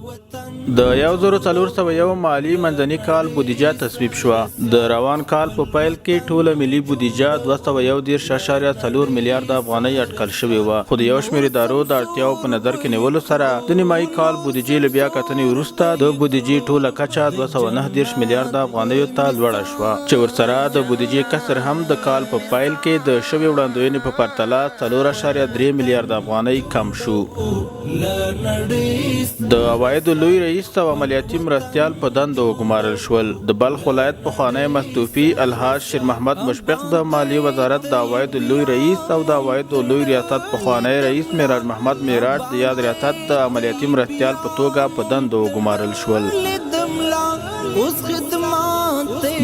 د 1401 مالی منځني کال بودیجه تصویب شوه. د روان کال په پیل کې ټوله ملي بودیجه 211.4 میلیارډ افغانۍ اټکل شوې وه، خو د یو شمېر ادارو د اړتیاو په نظر کې نیولو سره د نیمایي کال بودیجې له بیا کتنې وروسته د بودیجې ټوله کچه 209 میلیارډ افغانیو ته لوړه شوه، چې ورسره د بودیجې کسر هم د کال په پیل کې د شوې وړاندوینې په پرتله 4.3 میلیارډ افغانۍ کم شو. د عوایدو لوی رئیس او عملیاتي مرستیال په دندو وګمارل شول. د بلخ ولایت پخوانی مستوفي الحاج شیر محمد مشفق د مالیې وزارت د عوایدو لوی رئیس او د عوایدو لوی ریاست پخوانی رئیس معراج محمد معراج د یاد ریاست د عملیاتي مرستیال په توګه په دندو وګمارل شول.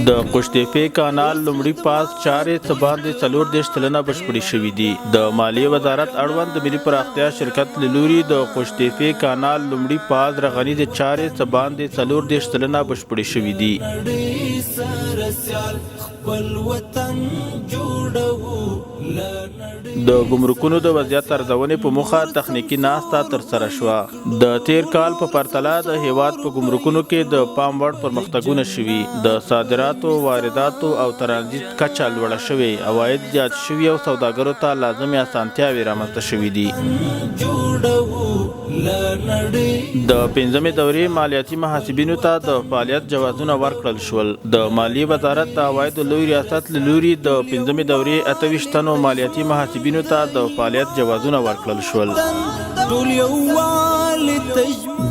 د قشتېپې کانال لومړي پاس چارې څه باندې 40 سلنه بشپړې شوي دي. د مالیې وزارت اړوند د ملي پراختیا شرکت له لوري د قشتېپې کانال لومړي پاس رغنیزې چارې څه باندې 40 سلنه بشپړې شوي دي. د ګمرکونو د وضعیت ارزونې په موخه تخنیکي ناسته ترسره شوه. د تیر کال په پرتله د هیواد په ګمرکونو کې د پام وړ پرمختګونه شوي. د صادراتو، وارداتو او ترانزیت کچه لوړه شوې، عواید زیات شوي او سوداګرو ته لازمې اسانتیاوې رامنځته شوي دي. د 5مې دورې مالیاتي محاسبینو ته د فعالیت جوازونه ورکړل شول. د مالیې وزارت د عوایدو لوی ریاست له لوري د 5مې دورې 28 تنو مالیاتي محاسبینو ته د فعالیت جوازونه ورکړل شول.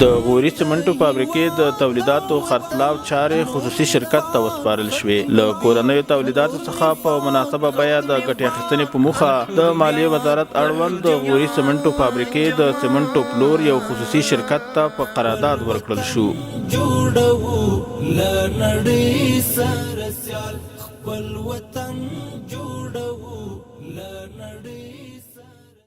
د غوري سمنټو فابریکې د تولیداتو خرڅلاو چارې خصوصي شرکت ته وسپارل شوې. له کورنیو تولیداتو څخه په مناسبه بیه د ګټې اخیستنې په موخه د مالیې وزارت اړوند د غوري سمنټو فابریکې د سمنټو پلور یو خصوصي شرکت ته په قرارداد ورکړل شو. خپل وطن جوړو له نړۍ